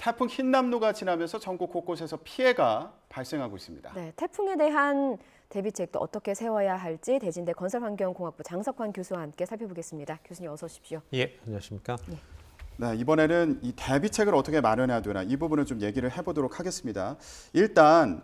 태풍 흰남노가 지나면서 전국 곳곳에서 피해가 발생하고 있습니다. 네, 태풍에 대한 대비책도 어떻게 세워야 할지 대진대 건설환경공학부 장석환 교수와 함께 살펴보겠습니다. 교수님 어서 오십시오. 예, 안녕하십니까? 네, 이번에는 이 대비책을 어떻게 마련해야 되나 이 부분을 좀 얘기를 해보도록 하겠습니다. 일단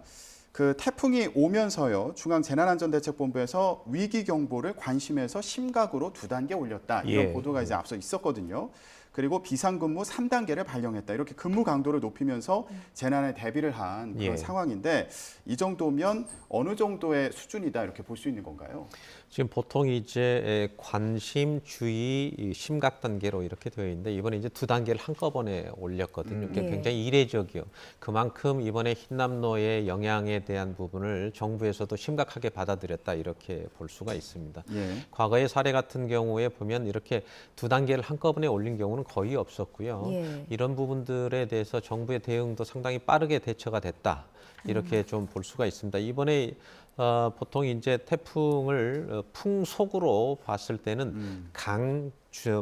그 태풍이 오면서요, 중앙재난안전대책본부에서 위기 경보를 관심에서 심각으로 2단계 올렸다 이런 보도가 이제 앞서 있었거든요. 그리고 비상근무 3단계를 발령했다. 이렇게 근무 강도를 높이면서 재난에 대비를 한 그런 상황인데 이 정도면 어느 정도의 수준이다 이렇게 볼 수 있는 건가요? 지금 보통 이제 관심, 주의, 심각 단계로 이렇게 되어 있는데 이번에 이제 2단계를 한꺼번에 올렸거든요. 그게 굉장히 이례적이요. 그만큼 이번에 흰남노의 영향에 대한 부분을 정부에서도 심각하게 받아들였다 이렇게 볼 수가 있습니다. 과거의 사례 같은 경우에 보면 이렇게 2단계를 한꺼번에 올린 경우는 거의 없었고요. 이런 부분들에 대해서 정부의 대응도 상당히 빠르게 대처가 됐다. 이렇게 좀 볼 수가 있습니다. 이번에 보통 이제 태풍을 풍속으로 봤을 때는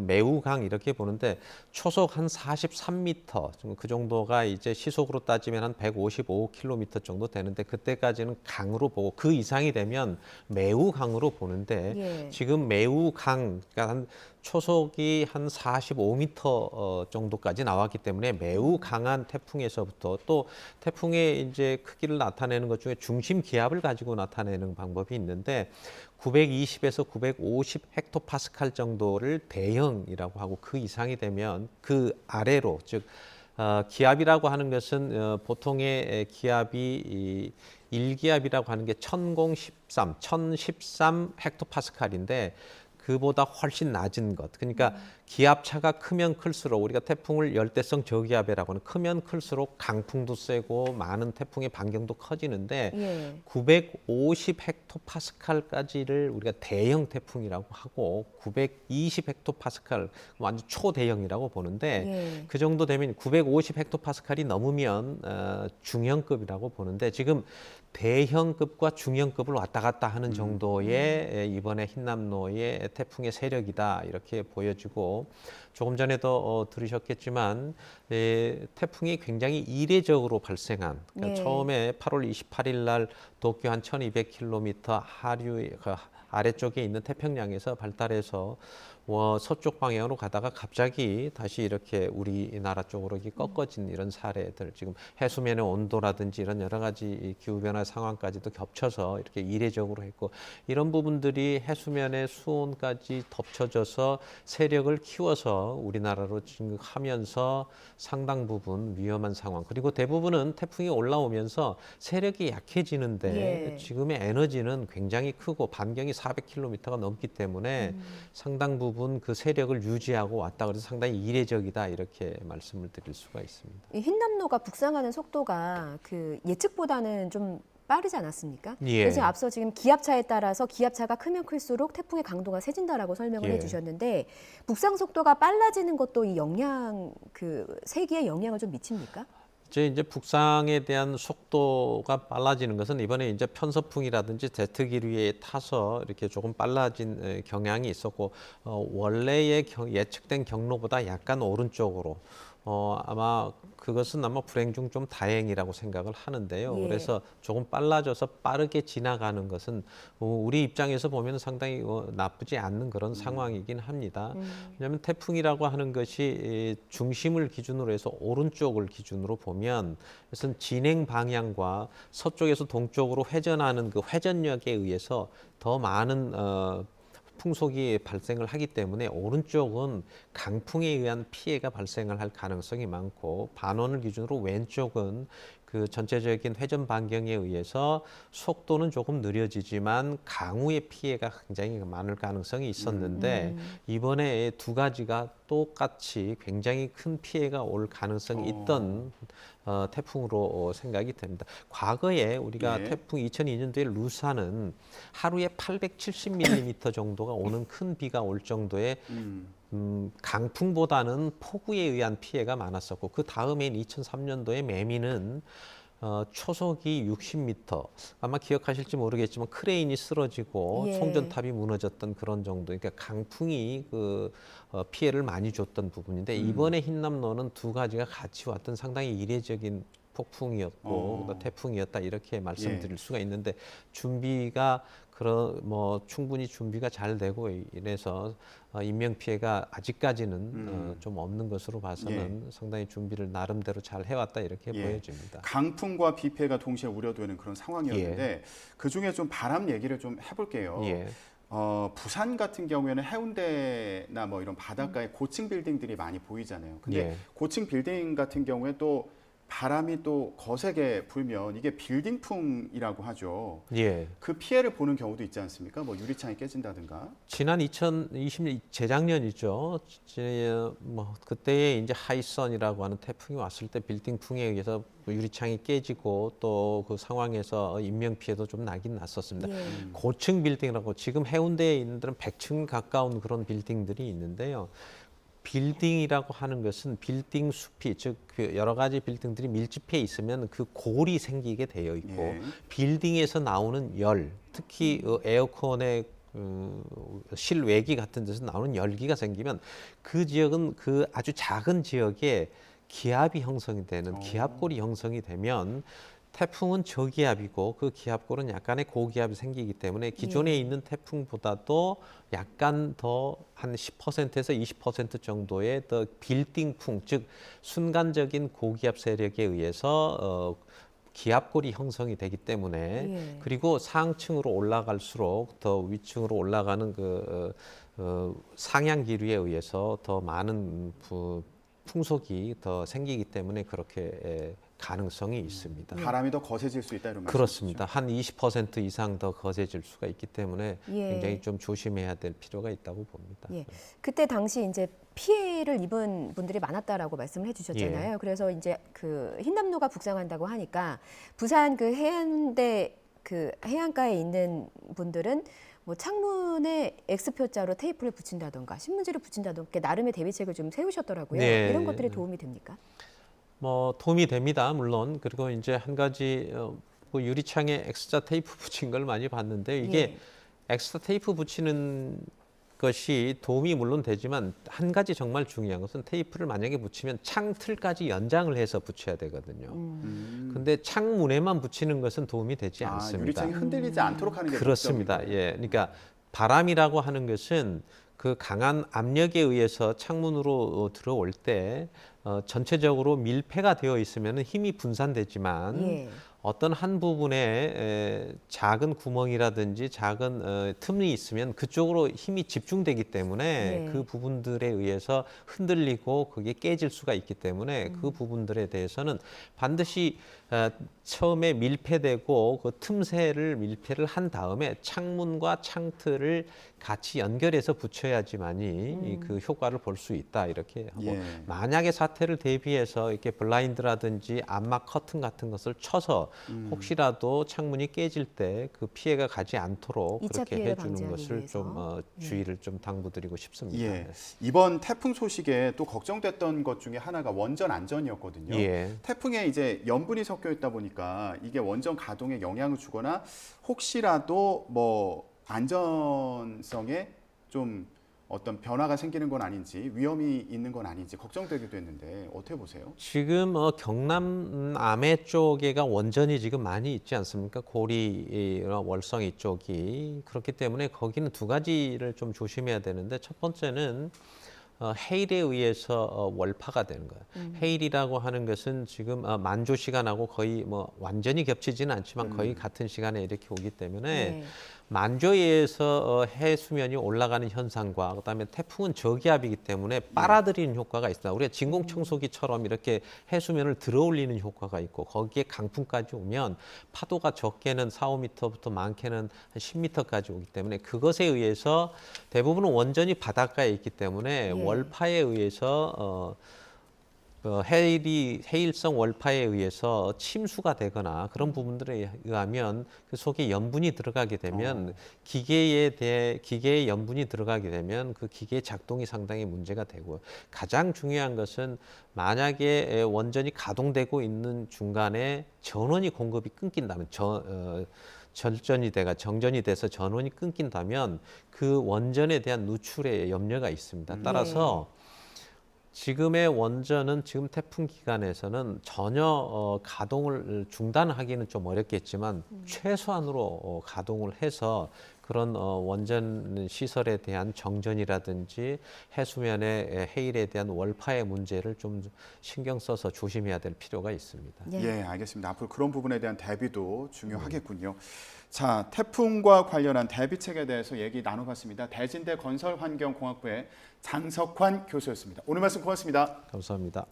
매우 강 이렇게 보는데 초속 한 43m 그 정도가 이제 시속으로 따지면 한 155km 정도 되는데 그때까지는 강으로 보고 그 이상이 되면 매우 강으로 보는데 지금 매우 강, 그러니까 한 초속이 한 45m 정도까지 나왔기 때문에 매우 강한 태풍에서부터 또 태풍의 이제 크기를 나타내는 것 중에 중심 기압을 가지고 나타내는 방법이 있는데 920에서 950 헥토파스칼 정도를 대형이라고 하고 그 이상이 되면 그 아래로 즉 기압이라고 하는 것은 보통의 기압이 1기압이라고 하는 게 1013 헥토파스칼인데 그보다 훨씬 낮은 것. 그러니까 기압차가 크면 클수록 우리가 태풍을 열대성 저기압이라고 하는 크면 클수록 강풍도 세고 많은 태풍의 반경도 커지는데 950 헥토파스칼까지를 우리가 대형 태풍이라고 하고 920 헥토파스칼 완전 초대형이라고 보는데 그 정도 되면 950 헥토파스칼이 넘으면 중형급이라고 보는데 지금 대형급과 중형급을 왔다 갔다 하는 정도의 이번에 흰남노의 태풍의 세력이다 이렇게 보여지고 조금 전에도 들으셨겠지만 태풍이 굉장히 이례적으로 발생한 그러니까 처음에 8월 28일 날 도쿄 한 1200km 하류 아래쪽에 있는 태평양에서 발달해서 서쪽 방향으로 가다가 갑자기 다시 이렇게 우리나라 쪽으로 꺾어진 이런 사례들 지금 해수면의 온도라든지 이런 여러 가지 기후변화 상황까지도 겹쳐서 이렇게 이례적으로 했고 이런 부분들이 해수면의 수온까지 덮쳐져서 세력을 키워서 우리나라로 진격하면서 상당 부분 위험한 상황 그리고 대부분은 태풍이 올라오면서 세력이 약해지는데 지금의 에너지는 굉장히 크고 반경이 400km가 넘기 때문에 상당 부분 그 세력을 유지하고 왔다 그래서 상당히 이례적이다 이렇게 말씀을 드릴 수가 있습니다. 이 흰남노가 북상하는 속도가 그 예측보다는 좀 빠르지 않았습니까? 그래서 앞서 지금 기압차에 따라서 기압차가 크면 클수록 태풍의 강도가 세진다라고 설명을 해주셨는데 북상 속도가 빨라지는 것도 이 영향 그 세기에 영향을 좀 미칩니까? 이제 북상에 대한 속도가 빨라지는 것은 이번에 이제 편서풍이라든지 제트기류에 타서 이렇게 조금 빨라진 경향이 있었고 원래의 예측된 경로보다 약간 오른쪽으로 아마 그것은 아마 불행 중 좀 다행이라고 생각을 하는데요. 그래서 조금 빨라져서 빠르게 지나가는 것은 우리 입장에서 보면 상당히 나쁘지 않는 그런 상황이긴 합니다. 왜냐하면 태풍이라고 하는 것이 중심을 기준으로 해서 오른쪽을 기준으로 보면 그것은 진행 방향과 서쪽에서 동쪽으로 회전하는 그 회전력에 의해서 더 많은 풍속이 발생을 하기 때문에 오른쪽은 강풍에 의한 피해가 발생을 할 가능성이 많고 반원을 기준으로 왼쪽은 그 전체적인 회전 반경에 의해서 속도는 조금 느려지지만 강우의 피해가 굉장히 많을 가능성이 있었는데 이번에 두 가지가 똑같이 굉장히 큰 피해가 올 가능성이 있던 태풍으로 생각이 됩니다. 과거에 우리가 태풍 2002년도에 루사는 하루에 870mm 정도가 오는 큰 비가 올 정도의 강풍보다는 폭우에 의한 피해가 많았었고 그 다음엔 2003년도에 매미는 초속이 60m. 아마 기억하실지 모르겠지만 크레인이 쓰러지고 예. 송전탑이 무너졌던 그런 정도. 그러니까 강풍이 피해를 많이 줬던 부분인데 이번에 흰남노는 두 가지가 같이 왔던 상당히 이례적인 폭풍이었고 태풍이었다 이렇게 말씀드릴 수가 있는데 준비가 충분히 준비가 잘 되고 이래서 인명 피해가 아직까지는 좀 없는 것으로 봐서는 상당히 준비를 나름대로 잘 해왔다 이렇게 보여집니다. 강풍과 비 피해가 동시에 우려되는 그런 상황이었는데 그 중에 좀 바람 얘기를 좀 해볼게요. 부산 같은 경우에는 해운대나 뭐 이런 바닷가에 고층 빌딩들이 많이 보이잖아요. 근데 고층 빌딩 같은 경우에 또 바람이 또 거세게 불면 이게 빌딩풍이라고 하죠. 그 피해를 보는 경우도 있지 않습니까? 뭐 유리창이 깨진다든가. 지난 2020년 재작년이죠. 그때에 이제 하이선이라고 하는 태풍이 왔을 때 빌딩풍에 의해서 유리창이 깨지고 또 그 상황에서 인명 피해도 좀 나긴 났었습니다. 고층 빌딩이라고 지금 해운대에 있는 데는 100층 가까운 그런 빌딩들이 있는데요. 빌딩이라고 하는 것은 빌딩 숲이 즉 여러 가지 빌딩들이 밀집해 있으면 그 골이 생기게 되어 있고 빌딩에서 나오는 열, 특히 에어컨의 실외기 같은 데서 나오는 열기가 생기면 그 지역은 그 아주 작은 지역에 기압이 형성이 되는 기압골이 형성이 되면 태풍은 저기압이고 그 기압골은 약간의 고기압이 생기기 때문에 기존에 있는 태풍보다도 약간 더 한 10%에서 20% 정도의 더 빌딩풍, 즉 순간적인 고기압 세력에 의해서 기압골이 형성이 되기 때문에 그리고 상층으로 올라갈수록 더 위층으로 올라가는 상향 기류에 의해서 더 많은 풍속이 더 생기기 때문에 그렇게 가능성이 있습니다. 바람이 더 거세질 수 있다 이런 말씀이시죠? 그렇습니다. 한 20% 이상 더 거세질 수가 있기 때문에 굉장히 좀 조심해야 될 필요가 있다고 봅니다. 그때 당시 이제 피해를 입은 분들이 많았다라고 말씀을 해주셨잖아요. 그래서 이제 그 흰남노가 북상한다고 하니까 부산 그 해운대 그 해안가에 있는 분들은 뭐 창문에 X표자로 테이프를 붙인다던가 신문지를 붙인다던가 나름의 대비책을 좀 세우셨더라고요. 이런 것들이 도움이 됩니까? 도움이 됩니다. 물론. 그리고 이제 한 가지 유리창에 X자 테이프 붙인 걸 많이 봤는데 이게 X자 테이프 붙이는 것이 도움이 물론 되지만 한 가지 정말 중요한 것은 테이프를 만약에 붙이면 창틀까지 연장을 해서 붙여야 되거든요. 근데 창문에만 붙이는 것은 도움이 되지 않습니다. 유리창이 흔들리지 않도록 하는 게 그렇습니다. 그러니까 바람이라고 하는 것은 그 강한 압력에 의해서 창문으로 들어올 때 전체적으로 밀폐가 되어 있으면 힘이 분산되지만 어떤 한 부분에 작은 구멍이라든지 작은 틈이 있으면 그쪽으로 힘이 집중되기 때문에 그 부분들에 의해서 흔들리고 그게 깨질 수가 있기 때문에 그 부분들에 대해서는 반드시 처음에 밀폐되고 그 틈새를 밀폐를 한 다음에 창문과 창틀을 같이 연결해서 붙여야지만이 그 효과를 볼 수 있다 이렇게 하고 만약에 사태를 대비해서 이렇게 블라인드라든지 암막 커튼 같은 것을 쳐서 혹시라도 창문이 깨질 때 그 피해가 가지 않도록 그렇게 해주는 것을 좀 주의를 좀 당부드리고 싶습니다. 이번 태풍 소식에 또 걱정됐던 것 중에 하나가 원전 안전이었거든요. 태풍에 이제 염분이 섞여 있다 보니까 이게 원전 가동에 영향을 주거나 혹시라도 뭐 안전성에 좀 어떤 변화가 생기는 건 아닌지 위험이 있는 건 아닌지 걱정되기도 했는데 어떻게 보세요? 지금 경남 남해 쪽에가 원전이 지금 많이 있지 않습니까? 고리나 월성 이쪽이 그렇기 때문에 거기는 두 가지를 좀 조심해야 되는데 첫 번째는 해일에 의해서 월파가 되는 거예요. 해일이라고 하는 것은 지금 만조 시간하고 거의 뭐 완전히 겹치지는 않지만 거의 같은 시간에 이렇게 오기 때문에 만조에 의해서 해 수면이 올라가는 현상과 그다음에 태풍은 저기압이기 때문에 빨아들이는 효과가 있습니다. 우리가 진공청소기처럼 이렇게 해 수면을 들어올리는 효과가 있고 거기에 강풍까지 오면 파도가 적게는 4, 5m부터 많게는 한 10m까지 오기 때문에 그것에 의해서 대부분은 원전이 바닷가에 있기 때문에 월파에 의해서 해일성 월파에 의해서 침수가 되거나 그런 부분들에 의하면 그 속에 염분이 들어가게 되면 기계의 염분이 들어가게 되면 그 기계의 작동이 상당히 문제가 되고, 가장 중요한 것은 만약에 원전이 가동되고 있는 중간에 전원이 공급이 끊긴다면 정전이 돼서 전원이 끊긴다면 그 원전에 대한 누출에 염려가 있습니다. 따라서 지금의 원전은 지금 태풍 기간에서는 전혀 가동을 중단하기는 좀 어렵겠지만 최소한으로 가동을 해서 그런 원전 시설에 대한 정전이라든지 해수면의 해일에 대한 월파의 문제를 좀 신경 써서 조심해야 될 필요가 있습니다. 예, 알겠습니다. 앞으로 그런 부분에 대한 대비도 중요하겠군요. 자, 태풍과 관련한 대비책에 대해서 얘기 나눠봤습니다. 대진대 건설환경공학부의 장석환 교수였습니다. 오늘 말씀 고맙습니다. 감사합니다.